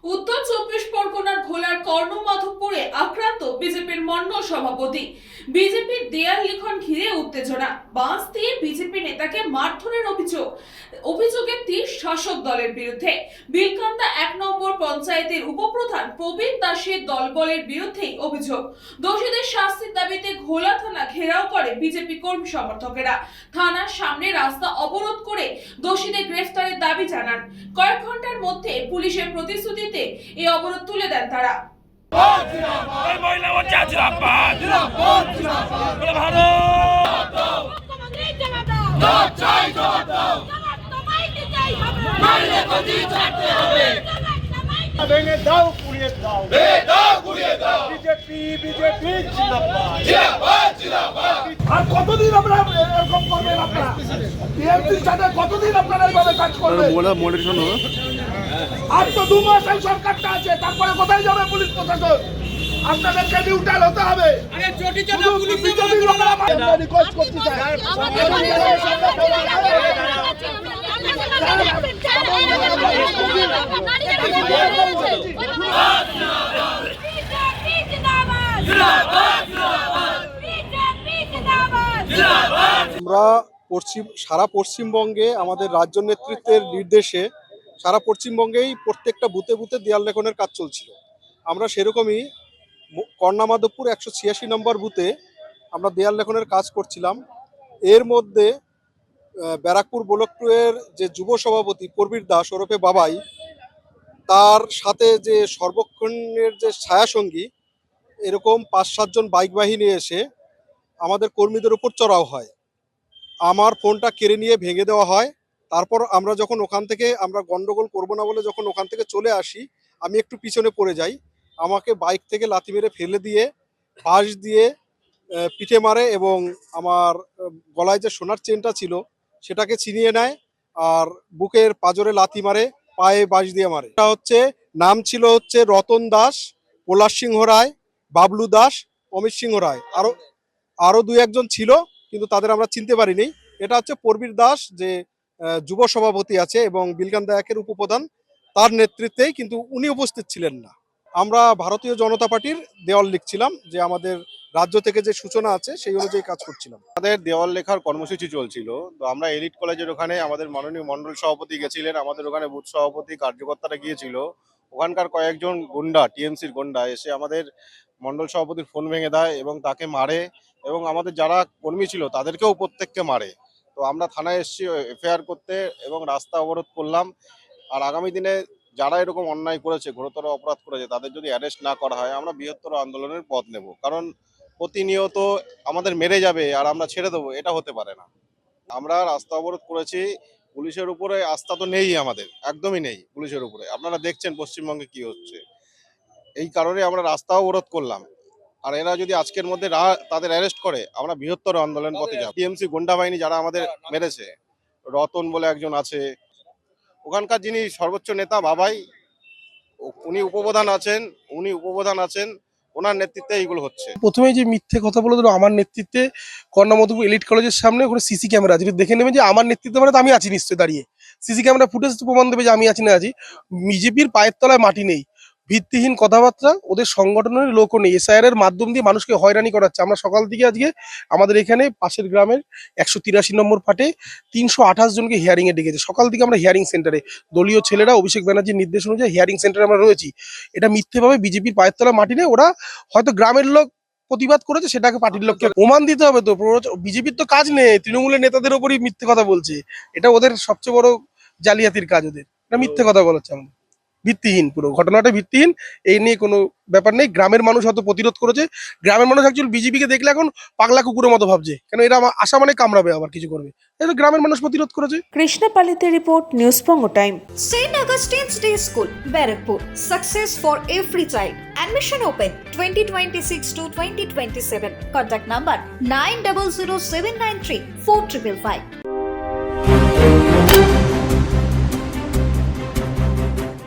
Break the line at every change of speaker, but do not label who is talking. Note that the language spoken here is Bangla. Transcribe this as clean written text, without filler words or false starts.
উত্তর 24 পরগনার ভোলার কর্ণমাধবপুরে আক্রান্ত বিজেপির মন্ডল সভাপতি। বিজেপির দেয়াল লিখন ঘিরে উত্তেজনা, বাঁশ দিয়ে বিজেপি নেতাকে মারধরের অভিযোগে 30 শাসক দলের বিরুদ্ধে। বিলকান্দা 1 নম্বর পঞ্চায়েতের উপপ্রধান প্রবীণ দাসের দলবলের বিরুদ্ধেই অভিযোগ। দোষীদের শাস্তির দাবিতে ঘোলা থানা ঘেরাও করে বিজেপি কর্মী সমর্থকেরা। থানার সামনে রাস্তা অবরোধ করে দোষীদের গ্রেফতারের দাবি জানান। কয়েক ঘন্টার মধ্যে পুলিশের প্রতিশ্রুতিতে এই অবরোধ তুলে দেন তারা।
ভেঙে দাও, পুড়িয়ে দাও, বিজেপি বিজেপি আর কতদিন আমরা এরকম করবেন? আপনারা টিএমসির সাথে কতদিন আপনারা এইভাবে কাজ করবেন? আর তো 2 মাস এই সরকারটা আছে, তারপরে কোথায় যাবে পুলিশ প্রশাসন? আপনাদেরকে নিউট্রাল হতে হবে। রিকোয়েস্ট করছি স্যার,
আমরা সারা পশ্চিমবঙ্গে আমাদের রাজ্য নেতৃত্বের নির্দেশে সারা পশ্চিমবঙ্গেই প্রত্যেকটা বুথে বুথে দেয়াল লেখনের কাজ চলছিল। আমরা সেরকমই কর্ণমাধবপুর 186 নম্বর বুথে আমরা দেয়াল লেখনের কাজ করছিলাম। এর মধ্যে ব্যারাকপুর ব্লক 2 এর যে যুব সভাপতি প্রবীর দাস ওরফে বাবাই, তার সাথে যে সর্বক্ষণের যে ছায়াসঙ্গী, এরকম 5-7 জন বাইক বাহিনী এসে আমাদের কর্মীদের উপর চড়াও হয়। আমার ফোনটা কেড়ে নিয়ে ভেঙে দেওয়া হয়। তারপর আমরা যখন ওখান থেকে আমরা গন্ডগোল করবো না বলে যখন ওখান থেকে চলে আসি, আমি একটু পিছনে পড়ে যাই। আমাকে বাইক থেকে লাথি মেরে ফেলে দিয়ে বাঁশ দিয়ে পিঠে মারে এবং আমার গলায় যে সোনার চেনটা ছিল সেটাকে ছিনিয়ে নেয়, আর বুকের পাঁজরে লাথি মারে, পায়ে বাঁশ দিয়ে মারে। এটা নাম ছিল রতন দাস, পলাশ সিংহ রায়, বাবলু দাস, অমিত সিংহ রায়, আরো 2-1 জন ছিল, কিন্তু তাদের আমরা চিনতে পারিনি। এটা প্রবীর দাস যে যুব সভাপতি আছে এবং বিলকান্দা 1 এর উপপ্রধান, তার নেতৃত্বেই, কিন্তু উনি উপস্থিত ছিলেন না। আমরা ভারতীয় জনতা পার্টির দেওয়াল লিখছিলাম, যে আমাদের রাজ্য থেকে যে সূচনা আছে সেই অনুযায়ী কাজ করছিলাম।
আমাদের দেওয়াল লেখার কর্মসূচি চলছিল, তো আমরা এলিট কলেজের ওখানে আমাদের মাননীয় মন্ডল সভাপতি গেছিলেন, আমাদের ওখানে বুথ সভাপতি কার্যকর্তারা গিয়েছিল। ওখানকার কয়েকজন গুন্ডা, টিএমসির গুন্ডা এসে আমাদের মন্ডল সভাপতির ফোন ভেঙে দেয় এবং তাকে মারে, এবং আমাদের যারা কর্মী ছিল তাদেরকেও প্রত্যেককে মারে। তো আমরা থানায় এসেছি এফআইআর করতে এবং রাস্তা অবরোধ করলাম। আর আগামী দিনে যারা এরকম অন্যায় করেছে, ঘোরতর অপরাধ করেছে, তাদের যদি অ্যারেস্ট না করা হয়, আমরা বৃহত্তর আন্দোলনের পথ নেব। কারণ প্রতিনিয়ত আমাদের মেরে যাবে আর আমরা ছেড়ে দেবো, এটা হতে পারে না। আমরা রাস্তা অবরোধ করেছি, পুলিশের উপরে আস্থা তো নেই, আমাদের একদমই নেই পুলিশের উপরে। আপনারা দেখছেন পশ্চিমবঙ্গে কি হচ্ছে, এই কারণে আমরা রাস্তা অবরোধ করলাম। আর এরা যদি আজকের মধ্যে তাদের অ্যারেস্ট করে, আমরা বৃহত্তর আন্দোলন পথে যাব। টিএমসি গুন্ডা বাহিনী যারা আমাদের মেরেছে, রতন বলে একজন আছে, ওখানকার যিনি সর্বোচ্চ নেতা বাবাই, উনি উপপ্রধান আছেন, ওনার নেতৃত্বে এইগুলো হচ্ছে।
প্রথমে যে মিথ্যে কথা বলে দিল আমার নেতৃত্বে, কর্ণমাধবপুর এলিট কলেজের সামনে ওখানে সিসি ক্যামেরা আছে, দেখে নেবে যে আমার নেতৃত্বে মানে তো আমি আছি নিশ্চয়ই দাঁড়িয়ে। সিসি ক্যামেরা ফুটেজ প্রমাণ দেবে যে আমি আছি না আছি। বিজেপির পায়ের তলায় মাটি নেই, ভিত্তিহীন কথাবার্তা, ওদের সংগঠনের লোকও নেই। এসআইআর এর মাধ্যম দিয়ে মানুষকে হয়রানি করাচ্ছে। আমরা সকাল থেকে আজকে আমাদের এখানে পাশের গ্রামের 183 নম্বর পার্টে 328 জনকে হিয়ারিং এ ডেকেছে। সকাল থেকে আমরা হিয়ারিং সেন্টারে, দলীয় ছেলেরা অভিষেক ব্যানার্জির নির্দেশ অনুযায়ী হিয়ারিং সেন্টারে আমরা রয়েছি। এটা মিথ্যেভাবে বিজেপির পায়ের তলায় মাটি নেই, ওরা হয়তো গ্রামের লোক প্রতিবাদ করেছে, সেটাকে পার্টির লোককে প্রমাণ দিতে হবে। তো বিজেপির তো কাজ নেই, তৃণমূলের নেতাদের উপরই মিথ্যে কথা বলছে। এটা ওদের সবচেয়ে বড় জালিয়াতির কাজ, ওদের এটা মিথ্যে কথা বলাচ্ছে আমাদের। ভিত্তিহীন, পুরো ঘটনাটা ভিত্তিহীন, এই নিয়ে কোনো ব্যাপার নেই। গ্রামের মানুষ হয়তো প্রতিরোধ করেছে, গ্রামের মানুষ অ্যাকচুয়ালি বিজেপিকে দেখলে এখন পাগলা কুকুরের মতো ভাবছে, কেন এরা আশা মানে কামড়াবে আবার কিছু করবে, এই তো গ্রামের মানুষ প্রতিরোধ করেছে।
কৃষ্ণা পালিতের রিপোর্ট, নিউজ পঙ্গো time.
St. Augustine's Day School, Barakpur. Success for every child. Admission open 2026 to 2027. Contact number 900793 4555.